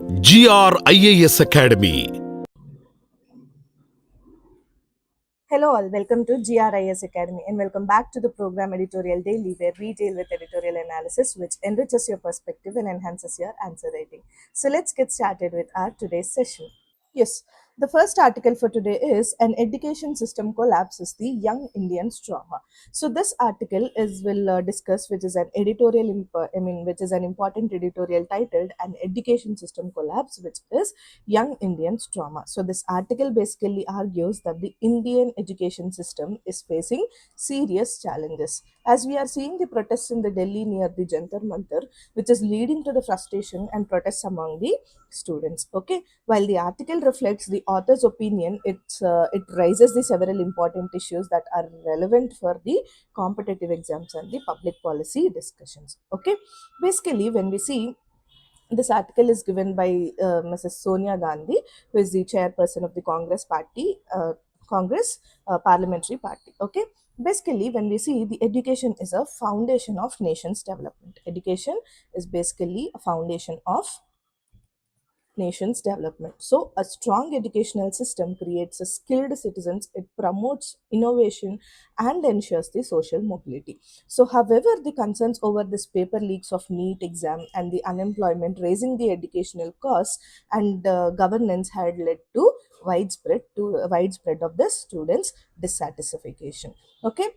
GRIAS Academy. Hello all, welcome to GRIS Academy and welcome back to the program Editorial Daily where we deal with editorial analysis which enriches your perspective and enhances your answer writing. So let's get started with our today's session. Yes, the first article for today is An Education System Collapses the Young Indians Trauma. So this article is will discuss which is an editorial which is an important editorial titled An Education System Collapse, which is Young Indians Trauma. So this article basically argues that the Indian education system is facing serious challenges. As we are seeing the protests in the Delhi near the Jantar Mantar, which is leading to the frustration and protests among the students. Okay, while the article reflects the author's opinion, it raises the several important issues that are relevant for the competitive exams and the public policy discussions. Okay, basically, when we see this article is given by Mrs. Sonia Gandhi, who is the chairperson of the Congress Party, Congress Parliamentary Party. Okay, basically, when we see the education is a foundation of nation's development, education is basically a foundation of nation's development. So, a strong educational system creates a skilled citizens, it promotes innovation and ensures the social mobility. So, however, the concerns over this paper leaks of NEET exam and the unemployment raising the educational costs and governance had led to widespread of the students dissatisfaction. Okay,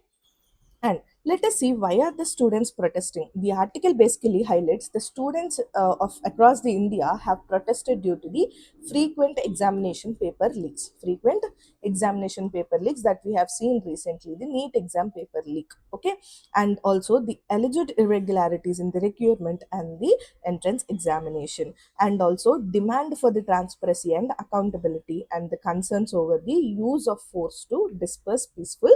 and let us see why are the students protesting. The article basically highlights the students of across the India have protested due to the frequent examination paper leaks. Frequent examination paper leaks that we have seen recently, the NEET exam paper leak. Okay, and also the alleged irregularities in the recruitment and the entrance examination, and also demand for the transparency and accountability and the concerns over the use of force to disperse peaceful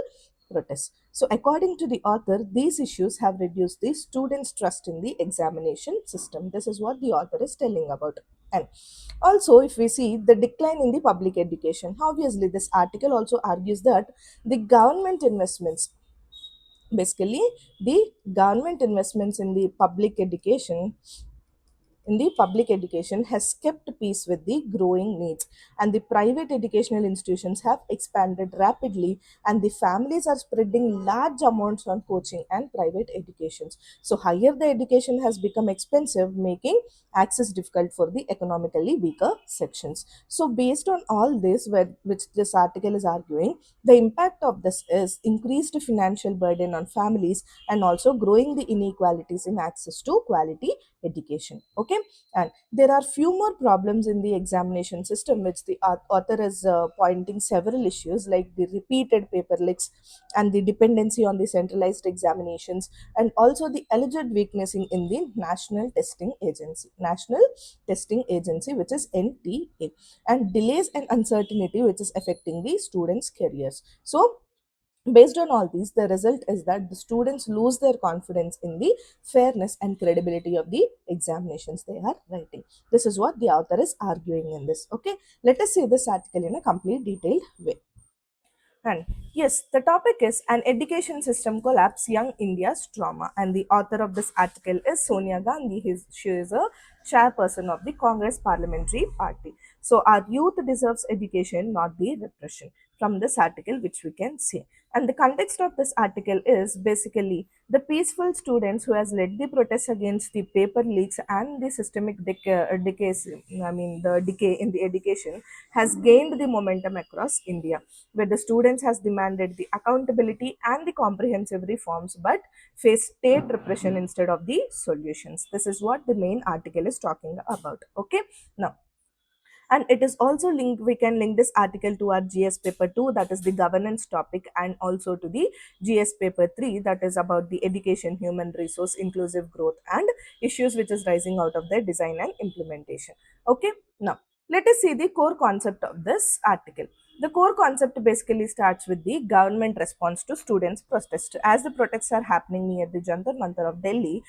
protests. So, according to the author, these issues have reduced the students' trust in the examination system. This is what the author is telling about. And also, if we see the decline in the public education, obviously, this article also argues that the government investments, basically, the government investments in the public education has kept pace with the growing needs, and the private educational institutions have expanded rapidly, and the families are spreading large amounts on coaching and private educations. So higher the education has become expensive, making access difficult for the economically weaker sections. So based on all this, which this article is arguing, the impact of this is increased financial burden on families and also growing the inequalities in access to quality education. Okay, and there are few more problems in the examination system which the author is pointing several issues like the repeated paper leaks and the dependency on the centralized examinations, and also the alleged weakness in the national testing agency, which is NTA, and delays and uncertainty which is affecting the students careers. So based on all these, the result is that the students lose their confidence in the fairness and credibility of the examinations they are writing. This is what the author is arguing in this. Okay, let us see this article in a complete detailed way. And yes, the topic is An Education System Collapse, Young India's Trauma. And the author of this article is Sonia Gandhi. She is a chairperson of the Congress Parliamentary Party. So, our youth deserves education, not the repression. From this article, which we can see. And the context of this article is basically the peaceful students who has led the protests against the paper leaks and the systemic the decay in the education has gained the momentum across India, where the students has demanded the accountability and the comprehensive reforms but face state repression instead of the solutions. This is what the main article is talking about. Okay, now, and it is also linked, we can link this article to our GS paper 2, that is the governance topic, and also to the GS paper 3, that is about the education, human resource, inclusive growth and issues which is rising out of their design and implementation. Okay, now let us see the core concept of this article. The core concept basically starts with the government response to students' protest. As the protests are happening near the Jantar Mantar of Delhi,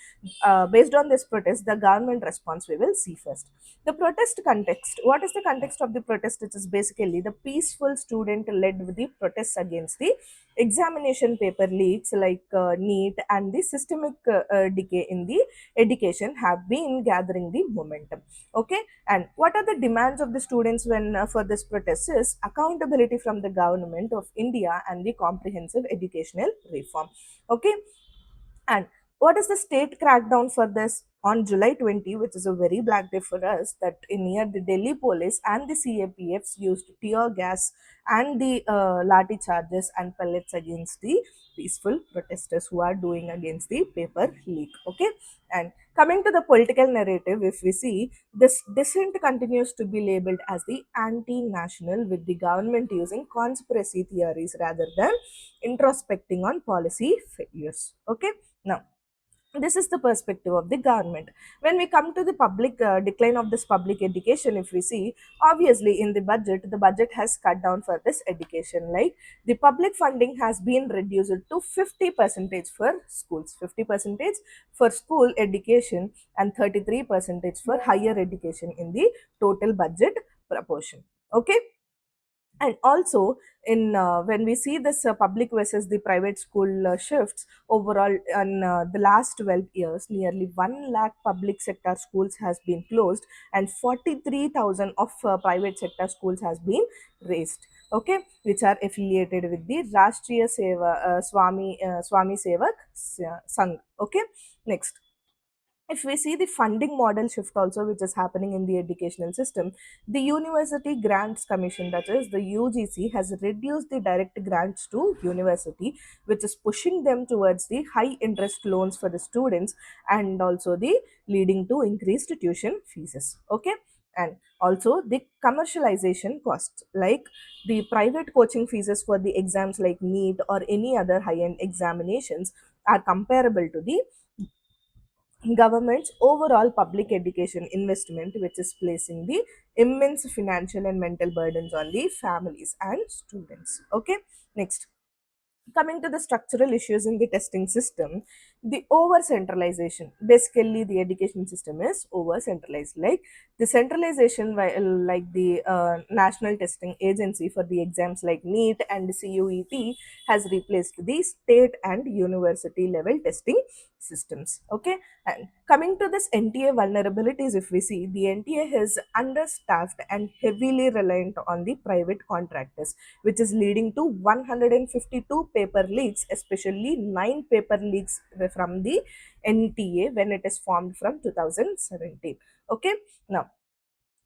based on this protest, the government response we will see first. The protest context. What is the context of the protest? It is basically the peaceful student led with the protests against the examination paper leaks like NEET and the systemic decay in the education have been gathering the momentum. Okay, and what are the demands of the students when for this protest is accountability from the government of India and the comprehensive educational reform. Okay, and what is the state crackdown for this? On July 20, which is a very black day for us, that in near the Delhi police and the CAPFs used tear gas and the lathi charges and pellets against the peaceful protesters who are doing against the paper leak. Okay, and coming to the political narrative, if we see this dissent continues to be labeled as the anti-national, with the government using conspiracy theories rather than introspecting on policy failures. Okay, now this is the perspective of the government. When we come to the public decline of this public education, if we see, obviously in the budget has cut down for this education. Like the public funding has been reduced to 50 percentage for schools, 50 percentage for school education, and 33 percentage for higher education in the total budget proportion. Okay, and also in when we see this public versus the private school shifts overall in the last 12 years, nearly 1 lakh public sector schools has been closed and 43,000 of private sector schools has been raised. Okay, which are affiliated with the Rashtriya Seva Swami Sevak Sangh. Okay, next, if we see the funding model shift also which is happening in the educational system, the University Grants Commission, that is the UGC, has reduced the direct grants to university, which is pushing them towards the high interest loans for the students, and also the leading to increased tuition fees. Okay, and also the commercialization costs, like the private coaching fees for the exams like NEET or any other high end examinations are comparable to the government's overall public education investment, which is placing the immense financial and mental burdens on the families and students. Okay, next, coming to the structural issues in the testing system, the over centralization, basically the education system is over centralized. Like the centralization like the national testing agency for the exams like NEET and CUET has replaced the state and university level testing systems. Okay, and coming to this NTA vulnerabilities, if we see, the NTA is understaffed and heavily reliant on the private contractors, which is leading to 152 paper leaks, especially 9 paper leaks from the NTA when it is formed from 2017. Okay, now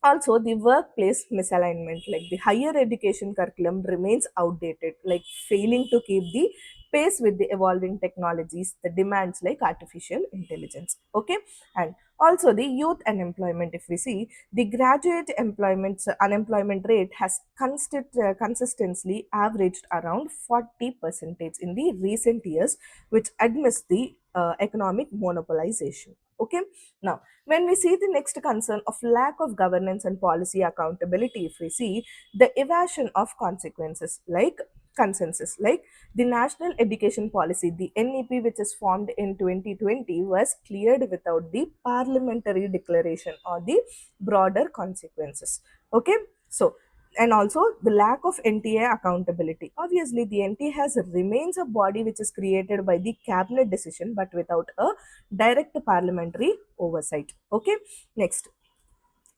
also the workplace misalignment, like the higher education curriculum remains outdated, like failing to keep the pace with the evolving technologies, the demands like artificial intelligence. Okay, and also the youth unemployment, if we see, the graduate unemployment rate has consistently averaged around 40 percentage in the recent years, which admits the economic monopolization. Okay, now when we see the next concern of lack of governance and policy accountability, if we see the evasion of consequences like consensus, like the national education policy, the NEP, which is formed in 2020, was cleared without the parliamentary declaration or the broader consequences. Okay, so and also the lack of NTA accountability. Obviously, the NTA has remains a body which is created by the cabinet decision, but without a direct parliamentary oversight. Okay, next,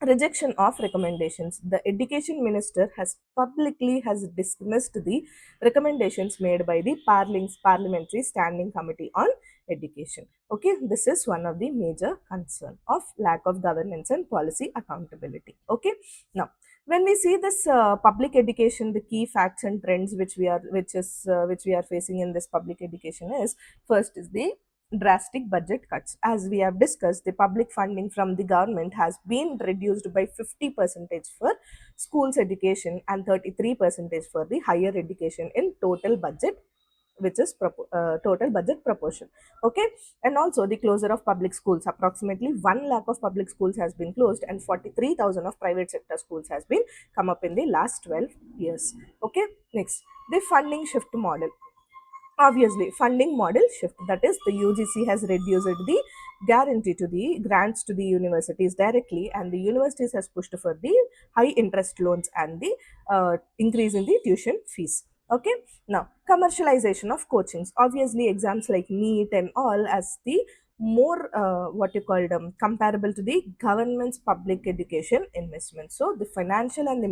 rejection of recommendations. The education minister has publicly has dismissed the recommendations made by the parliamentary standing committee on education. Okay, this is one of the major concern of lack of governance and policy accountability. Okay, now when we see this public education, the key facts and trends which we are facing in this public education is, first is the drastic budget cuts. As we have discussed, the public funding from the government has been reduced by 50 percentage for schools education and 33 percentage for the higher education in total budget, which is total budget proportion. Okay, and also the closure of public schools, approximately 1 lakh of public schools has been closed and 43,000 of private sector schools has been come up in the last 12 years. Okay, next, the funding shift model. Obviously, funding model shift, that is the UGC has reduced the guarantee to the grants to the universities directly, and the universities has pushed for the high interest loans and the increase in the tuition fees. Okay, now commercialization of coachings. Obviously, exams like NEET and all as the more what you call them comparable to the government's public education investment. So the financial and the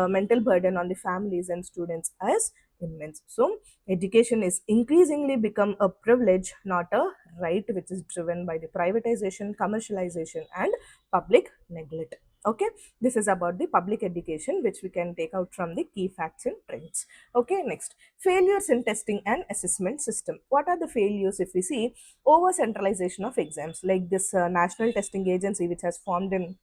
mental burden on the families and students is immense. So education is increasingly become a privilege, not a right, which is driven by the privatization, commercialization, and public neglect. Okay, this is about the public education, which we can take out from the key facts and trends. Okay, next, failures in testing and assessment system. What are the failures? If we see, over centralization of exams, like this national testing agency which has formed in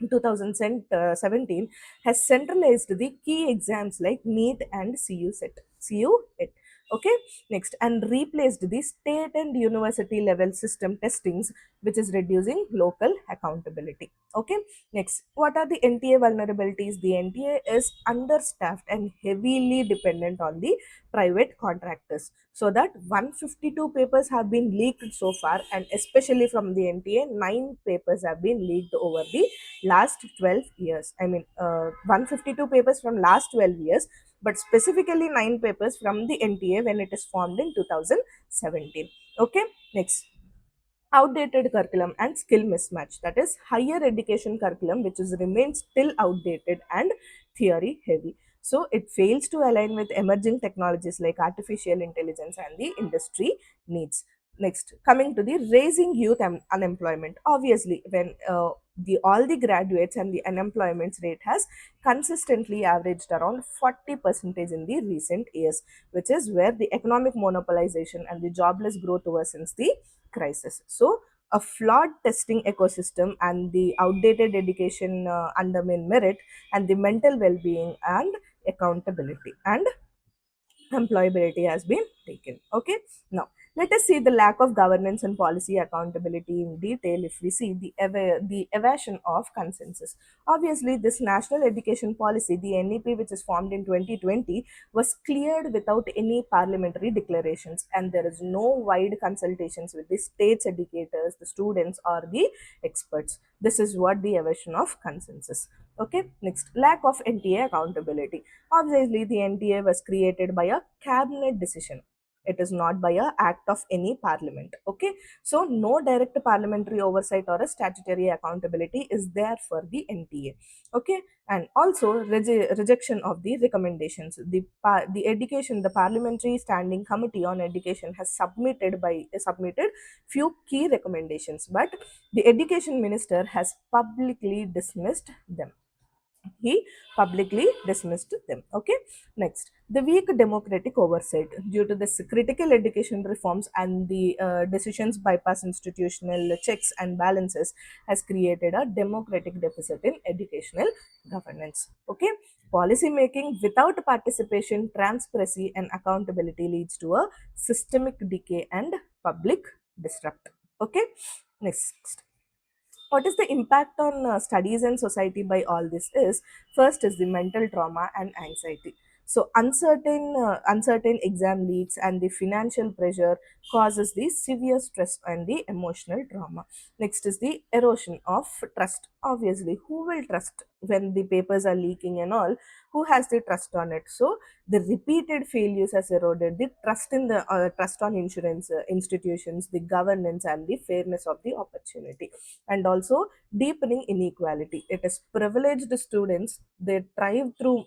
2017 has centralized the key exams like NEET and CUET. Okay, next, and replaced the state and university level system testings, which is reducing local accountability. Okay, next, what are the NTA vulnerabilities? The NTA is understaffed and heavily dependent on the private contractors, so that 152 papers have been leaked so far, and especially from the NTA, 9 papers have been leaked over the last 12 years. I mean, 152 papers from last 12 years, but specifically 9 papers from the NTA when it is formed in 2017. Okay, next, outdated curriculum and skill mismatch. That is higher education curriculum which is remains still outdated and theory heavy, so it fails to align with emerging technologies like artificial intelligence and the industry needs. Next, coming to the raising youth unemployment. Obviously, when the all the graduates and the unemployment rate has consistently averaged around 40 percentage in the recent years, which is where the economic monopolization and the jobless growth worsens the crisis. So, a flawed testing ecosystem and the outdated education undermine merit and the mental well-being and accountability and employability has been taken. Okay, now let us see the lack of governance and policy accountability in detail. If we see the evasion of consensus, obviously this national education policy, the NEP, which is formed in 2020, was cleared without any parliamentary declarations, and there is no wide consultations with the state's educators, the students, or the experts. This is what the evasion of consensus. Okay, next, lack of NTA accountability. Obviously, the NTA was created by a cabinet decision. It is not by a act of any parliament. Okay, so no direct parliamentary oversight or a statutory accountability is there for the NTA. Okay, and also rejection of the recommendations. The education, the Parliamentary Standing Committee on Education has submitted few key recommendations, but the education minister has publicly dismissed them. He publicly dismissed them. Okay, next, the weak democratic oversight. Due to this critical education reforms and the decisions bypass institutional checks and balances has created a democratic deficit in educational governance. Okay, policy making without participation, transparency, and accountability leads to a systemic decay and public disrupt. Okay, next, what is the impact on studies and society by all this is, first is the mental trauma and anxiety. So uncertain exam leaks and the financial pressure causes the severe stress and the emotional trauma. Next is the erosion of trust. Obviously, who will trust when the papers are leaking and all? Who has the trust on it? So the repeated failures has eroded the trust in the trust on insurance institutions, the governance, and the fairness of the opportunity, and also deepening inequality. It is privileged students, they thrive through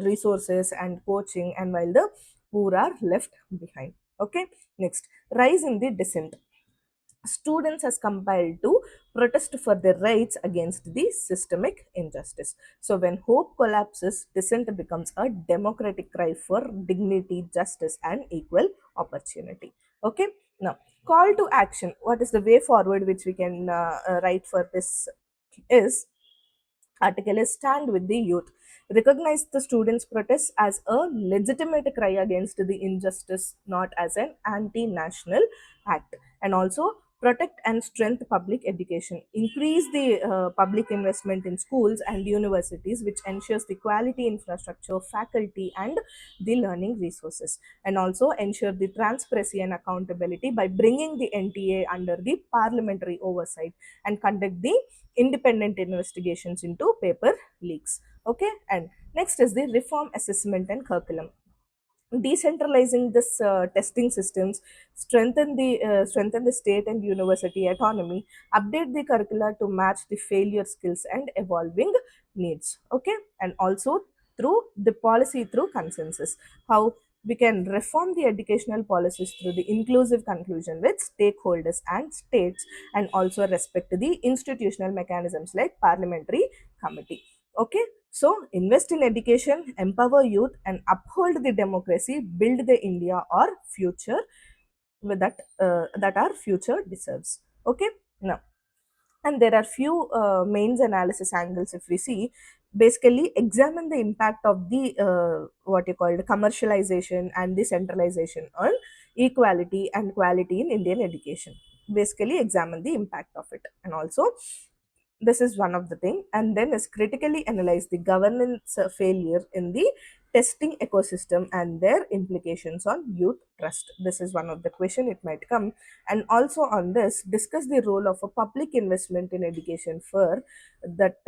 resources and coaching, and while the poor are left behind. Okay, next, rise in the dissent. Students has compelled to protest for their rights against the systemic injustice. So when hope collapses, dissent becomes a democratic cry for dignity, justice, and equal opportunity. Okay, now call to action. What is the way forward which we can write for this is, article is stand with the youth. Recognize the students' protest as a legitimate cry against the injustice, not as an anti national act. And also protect and strengthen public education, increase the public investment in schools and universities, which ensures the quality infrastructure, faculty, and the learning resources, and also ensure the transparency and accountability by bringing the NTA under the parliamentary oversight and conduct the independent investigations into paper leaks. Okay, and next is the reform assessment and curriculum. Decentralizing this testing systems, strengthen the state and university autonomy, update the curricula to match the failure skills and evolving needs. Okay, and also through the policy through consensus, how we can reform the educational policies through the inclusive conclusion with stakeholders and states, and also respect the institutional mechanisms like parliamentary committee. Okay, so invest in education, empower youth, and uphold the democracy, build the India or future with that our future deserves. Okay, now, and there are few mains analysis angles if we see. Basically, examine the impact of the what you call the commercialization and the centralization on equality and quality in Indian education. Basically, examine the impact of it, and also this is one of the thing, and then is critically analyze the governance failure in the testing ecosystem and their implications on youth trust. This is one of the question it might come. And also on this, discuss the role of a public investment in education for that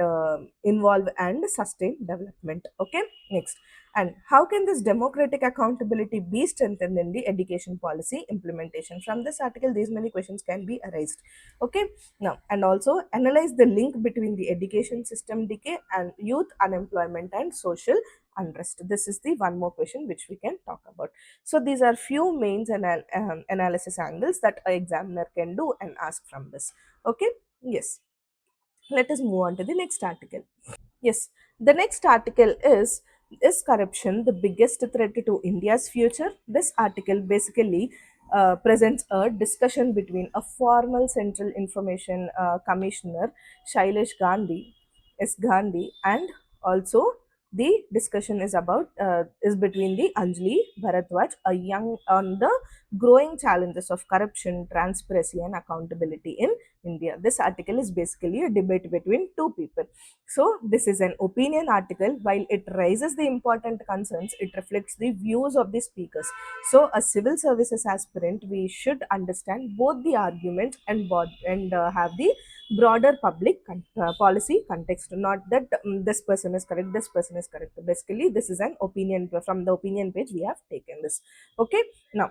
involve and sustain development. Okay, next, and how can this democratic accountability be strengthened in the education policy implementation? From this article, these many questions can be arised. Okay, now, and also analyze the link between the education system decay and youth unemployment and social unrest. This is the one more question which we can talk about. So these are few mains analysis angles that a examiner can do and ask from this. Okay, yes. Let us move on to the next article. Yes, the next article is corruption the biggest threat to India's future? This article basically presents a discussion between a formal Central Information Commissioner, Shailesh Gandhi, S. Gandhi, and also the discussion is between the Anjali Bharadwaj, a young on the growing challenges of corruption, transparency, and accountability in India. This article is basically a debate between two people. So, this is an opinion article. While it raises the important concerns, it reflects the views of the speakers. So, a civil services aspirant, we should understand both the arguments and have the broader public policy context. Not that this person is correct, this person is correct. Basically, this is an opinion from the opinion page we have taken this. Okay, now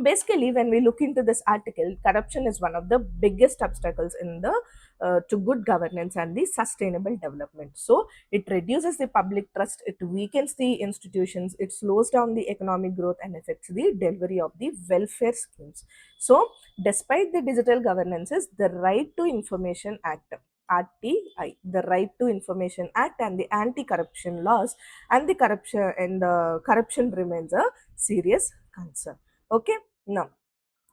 basically when we look into this article, corruption is one of the biggest obstacles in the to good governance and the sustainable development. So it reduces the public trust, it weakens the institutions, it slows down the economic growth and affects the delivery of the welfare schemes. So despite the digital governances, the Right to Information Act, RTI, the Right to Information Act, and the anti-corruption laws and the corruption remains a serious concern. Okay, now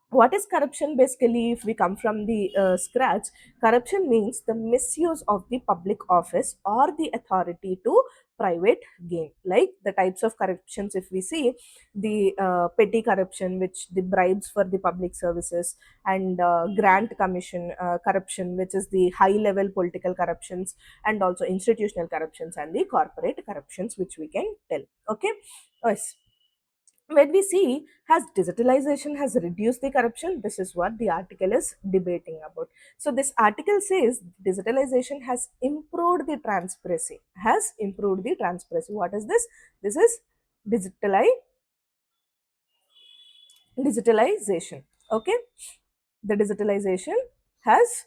what is corruption? Basically, if we come from the scratch, corruption means the misuse of the public office or the authority to private gain. Like the types of corruptions, if we see, the petty corruption, which the bribes for the public services, and grant commission corruption, which is the high level political corruptions, and also institutional corruptions and the corporate corruptions, which we can tell. Okay, yes, when we see has digitalization has reduced the corruption, this is what the article is debating about. So this article says digitalization has improved the transparency, what is this? This is digitali- digitalization. Okay, the digitalization has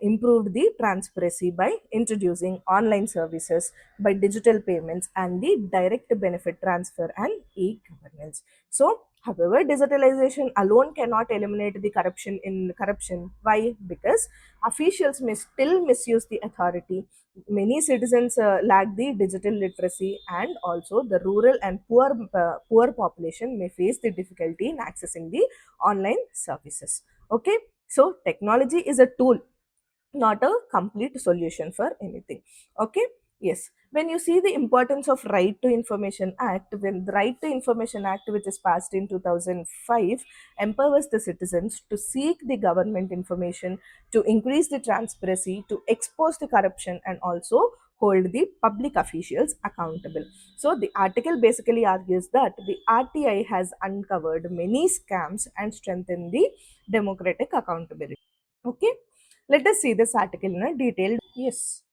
improved the transparency by introducing online services, by digital payments, and the direct benefit transfer and e-governance. So, however, digitalization alone cannot eliminate the corruption. Why? Because officials may still misuse the authority. Many citizens lack the digital literacy, and also the rural and poor population may face the difficulty in accessing the online services. Okay, so technology is a tool, not a complete solution for anything. Okay, yes. When you see the importance of Right to Information Act, when the Right to Information Act, which is passed in 2005, empowers the citizens to seek the government information, to increase the transparency, to expose the corruption, and also hold the public officials accountable. So the article basically argues that the RTI has uncovered many scams and strengthened the democratic accountability. Okay, let us see this article in a detail. Yes.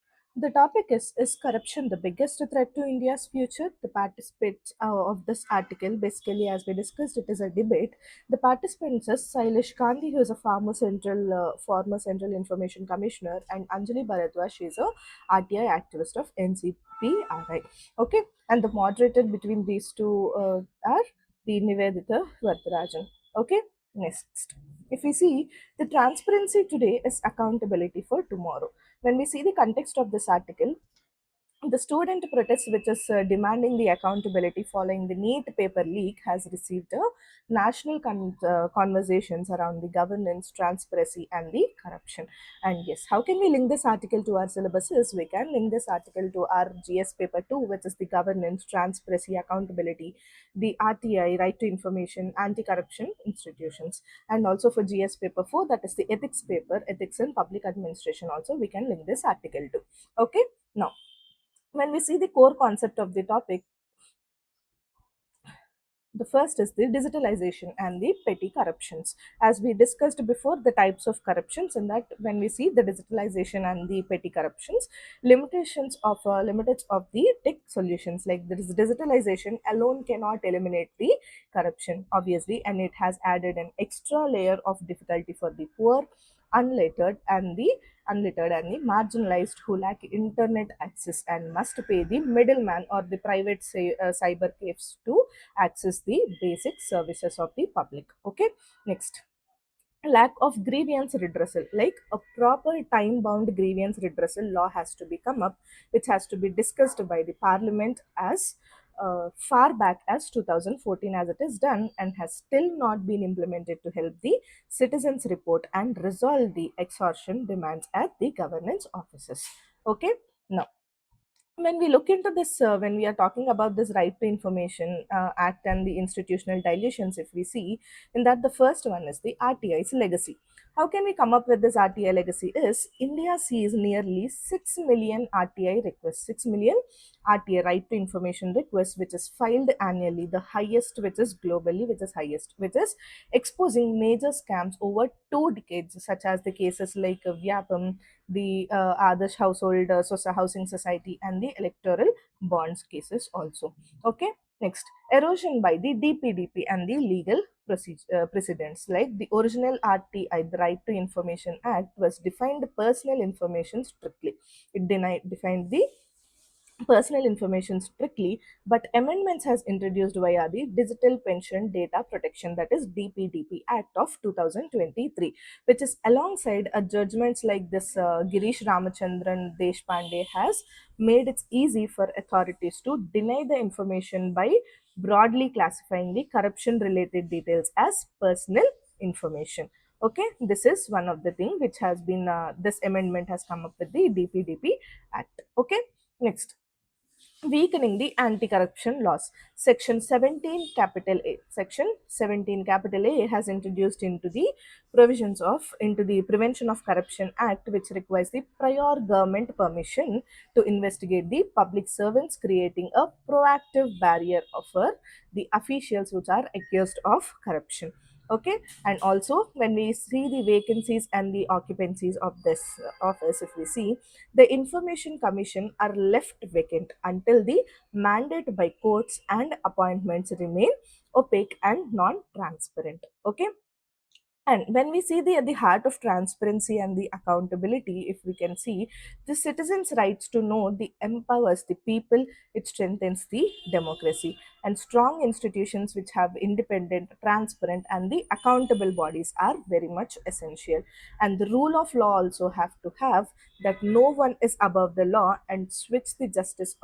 The topic is corruption the biggest threat to India's future? The participants of this article, basically, as we discussed, it is a debate. The participants is Sailesh Gandhi, who is a former Central Information Commissioner, and Anjali Bharadwaj, she is a RTI activist of NCPRI. Okay, and the moderator between these two are the Nivedita Vardarajan. Okay, next. If we see, the transparency today is accountability for tomorrow. When we see the context of this article, the student protest, which is demanding the accountability following the NEET paper leak, has received a national conversations around the governance, transparency, and the corruption. And yes, how can we link this article to our syllabuses? We can link this article to our GS paper 2, which is the governance, transparency, accountability, the RTI, right to information, anti-corruption institutions, and also for GS paper 4, that is the ethics paper, ethics in public administration. Also, we can link this article to. Okay, now when we see the core concept of the topic, the first is the digitalization and the petty corruptions. As we discussed before, the types of corruptions, in that when we see the digitalization and the petty corruptions, limits of the tech solutions, like there is digitalization alone cannot eliminate the corruption, obviously, and it has added an extra layer of difficulty for the poor, unlettered, and the marginalized who lack internet access and must pay the middleman or the private cyber cafes to access the basic services of the public. Okay, next, lack of grievance redressal, like a proper time bound grievance redressal law has to be come up, which has to be discussed by the parliament as far back as 2014, as it is done, and has still not been implemented to help the citizens report and resolve the extortion demands at the governance offices. Okay, now when we look into this, when we are talking about this Right to Information Act and the institutional dilutions, if we see in that, the first one is the RTI's legacy. How can we come up with this RTI legacy? Is India sees nearly 6 million RTI requests, 6 million RTI, Right to Information requests, which is filed annually, the highest, which is globally, which is highest, which is exposing major scams over 2 decades, such as the cases like Vyapam, the Adarsh Household Housing Society, and the electoral bonds cases also. Okay, next, erosion by the DPDP and the legal precedents. Like the original RTI, the Right to Information Act, was defined personal information strictly. It defined the personal information strictly, but amendments has introduced via the Digital Pension Data Protection, that is DPDP Act of 2023, which is alongside a judgments like this Girish Ramachandran Deshpande has made it easy for authorities to deny the information by broadly classifying the corruption related details as personal information. Okay, this is one of the thing which has been this amendment has come up with the DPDP Act. Okay, next, weakening the anti-corruption laws. Section 17 capital A. Section 17 capital A has introduced into the provisions of into the Prevention of Corruption Act, which requires the prior government permission to investigate the public servants, creating a proactive barrier for the officials which are accused of corruption. Okay, and also when we see the vacancies and the occupancies of this office, if we see, the Information Commission are left vacant until the mandate by courts and appointments remain opaque and non-transparent. Okay, and when we see the at the heart of transparency and the accountability, if we can see, the citizens' rights to know the empowers the people, it strengthens the democracy. And strong institutions which have independent, transparent, and the accountable bodies are very much essential. And the rule of law also have to have that no one is above the law, and switch the justice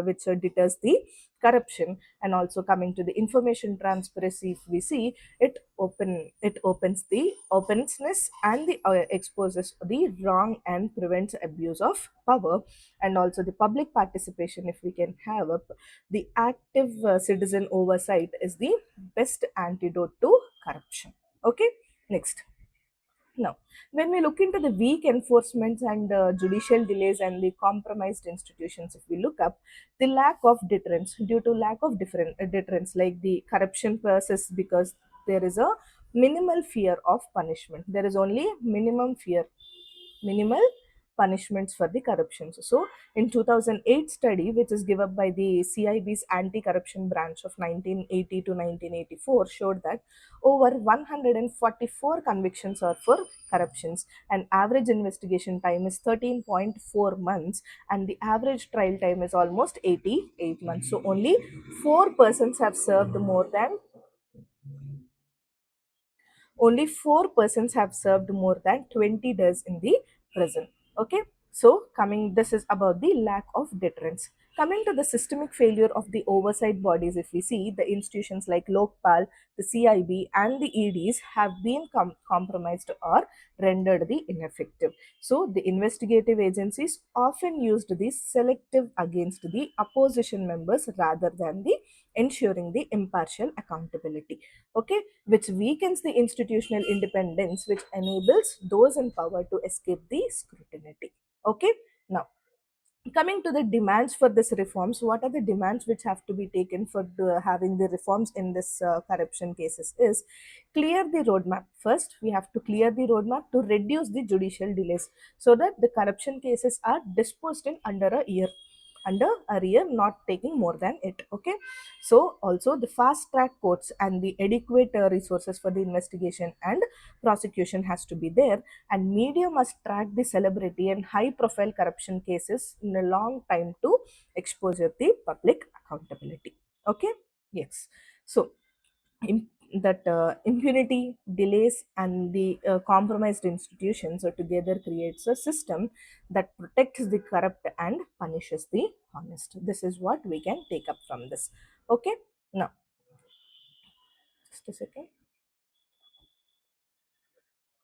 which deters the corruption. And also coming to the information transparency, if we see it opens the openness and the exposes the wrong and prevents abuse of power. And also the public participation, if we can have a, the active citizen oversight is the best antidote to corruption. Okay, next. Now, when we look into the weak enforcements and judicial delays and the compromised institutions, if we look up the lack of deterrence, due to lack of different deterrence, like the corruption persists because there is a minimal fear of punishment. There is only minimum fear, minimal punishments for the corruptions. So, in 2008 study, which is given by the CIB's anti-corruption branch of 1980 to 1984, showed that over 144 convictions are for corruptions, and average investigation time is 13.4 months, and the average trial time is almost 88 months. So, only 4 persons have served more than only 4 persons have served more than 20 days in the prison. Okay, so coming, this is about the lack of deterrence. Coming to the systemic failure of the oversight bodies, if we see the institutions like Lokpal, the CIB, and the EDs have been compromised or rendered the ineffective. So the investigative agencies often used the selective against the opposition members rather than the ensuring the impartial accountability. Okay, which weakens the institutional independence, which enables those in power to escape the scrutiny. Okay, now coming to the demands for this reforms, what are the demands which have to be taken for having the reforms in this corruption cases is clear the roadmap. First, we have to clear the roadmap to reduce the judicial delays so that the corruption cases are disposed in under a year, not taking more than it. Okay, so also the fast track courts and the adequate resources for the investigation and prosecution has to be there, and media must track the celebrity and high profile corruption cases in a long time to expose the public accountability. Okay, yes. So that impunity, delays, and the compromised institutions together creates a system that protects the corrupt and punishes the honest. This is what we can take up from this. Okay, now just a second.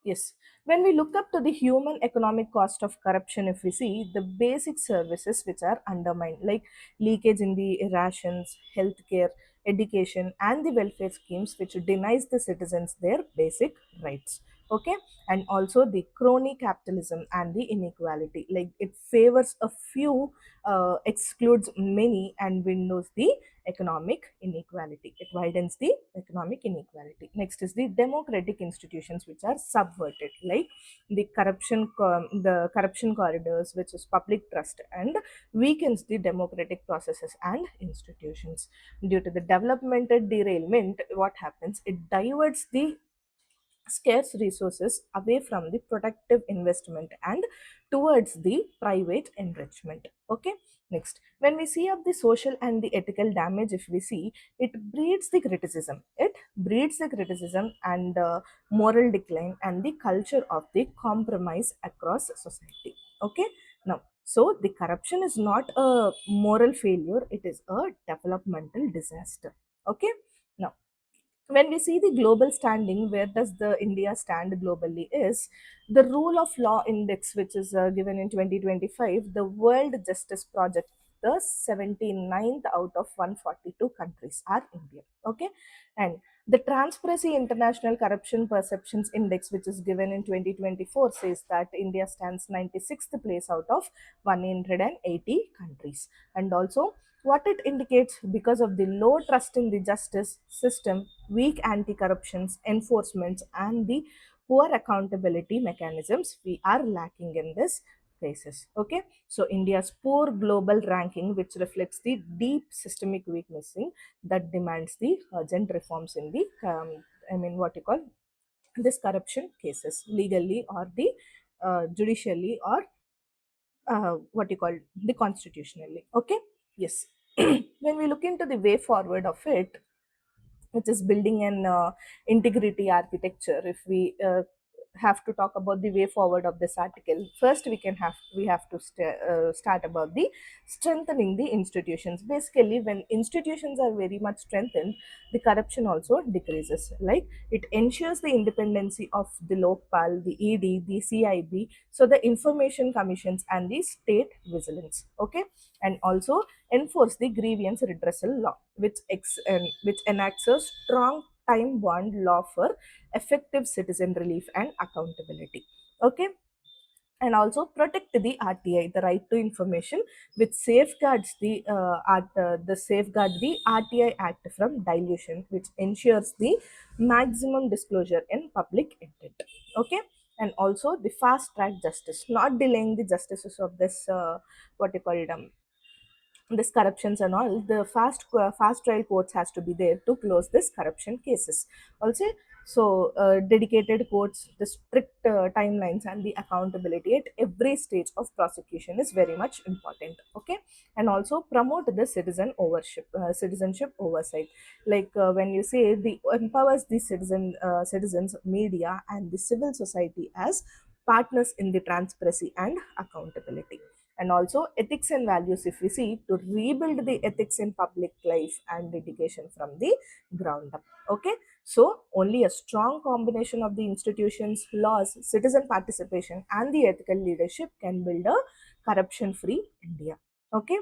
Yes, when we look up to the human economic cost of corruption, if we see the basic services which are undermined, like leakage in the rations, healthcare, education, and the welfare schemes, which denies the citizens their basic rights. Okay, and also the crony capitalism and the inequality, like it favors a few, excludes many, and windows the economic inequality. It widens the economic inequality. Next is the democratic institutions which are subverted, like the corruption corridors, which is public trust and weakens the democratic processes and institutions. Due to the developmental derailment, what happens? It diverts the scarce resources away from the productive investment and towards the private enrichment. Okay, next, when we see of the social and the ethical damage, if we see, it breeds the criticism and moral decline and the culture of the compromise across society. Okay, now, so the corruption is not a moral failure, it is a developmental disaster. Okay, now when we see the global standing, where does the India stand globally is the rule of law index, which is given in 2025, the World Justice Project, the 79th out of 142 countries are India. Okay, and the Transparency International Corruption Perceptions Index, which is given in 2024, says that India stands 96th place out of 180 countries. And also, what it indicates, because of the low trust in the justice system, weak anti-corruption enforcements, and the poor accountability mechanisms, we are lacking in this cases. Okay, so India's poor global ranking, which reflects the deep systemic weakness that demands the urgent reforms in the what you call this corruption cases, legally or the judicially, or what you call the constitutionally. Okay, yes. When we look into the way forward of it, which is building an integrity architecture, if we have to talk about the way forward of this article, first we have to start about the strengthening the institutions. Basically, when institutions are very much strengthened, the corruption also decreases. Like, it ensures the independency of the Lokpal, the ED, the CIB, so the information commissions and the state vigilance. Okay, and also enforce the grievance redressal law, which enacts a strong time bound law for effective citizen relief and accountability. Okay, and also protect the RTI, the right to information, which safeguards the safeguard the RTI Act from dilution, which ensures the maximum disclosure in public intent. Okay, and also the fast track justice, not delaying the justices of this what you call it, this corruptions and all. The fast trial courts has to be there to close this corruption cases also. So dedicated courts, the strict timelines and the accountability at every stage of prosecution is very much important. Okay, and also promote the citizenship oversight. Like, when you say the empowers the citizens, media and the civil society as partners in the transparency and accountability. And also ethics and values, if we see, to rebuild the ethics in public life and education from the ground up. Okay, so only a strong combination of the institutions, laws, citizen participation and the ethical leadership can build a corruption free India. Okay,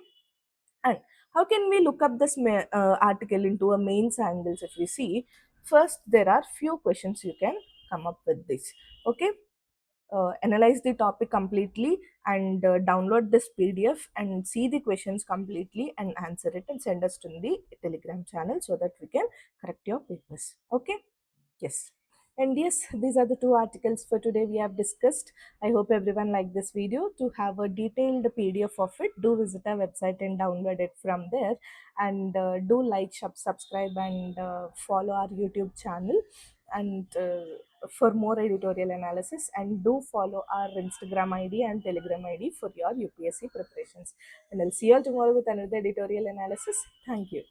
and how can we look up this article into a mains angles? If we see, first there are few questions you can come up with this. Okay, analyze the topic completely and download this PDF and see the questions completely and answer it and send us to the Telegram channel so that we can correct your papers. Okay. Yes. And yes, these are the two articles for today we have discussed. I hope everyone liked this video. To have a detailed PDF of it, do visit our website and download it from there. And do like, subscribe, and follow our YouTube channel. And for more editorial analysis, and do follow our Instagram ID and Telegram ID for your UPSC preparations. And I'll see you all tomorrow with another editorial analysis. Thank you.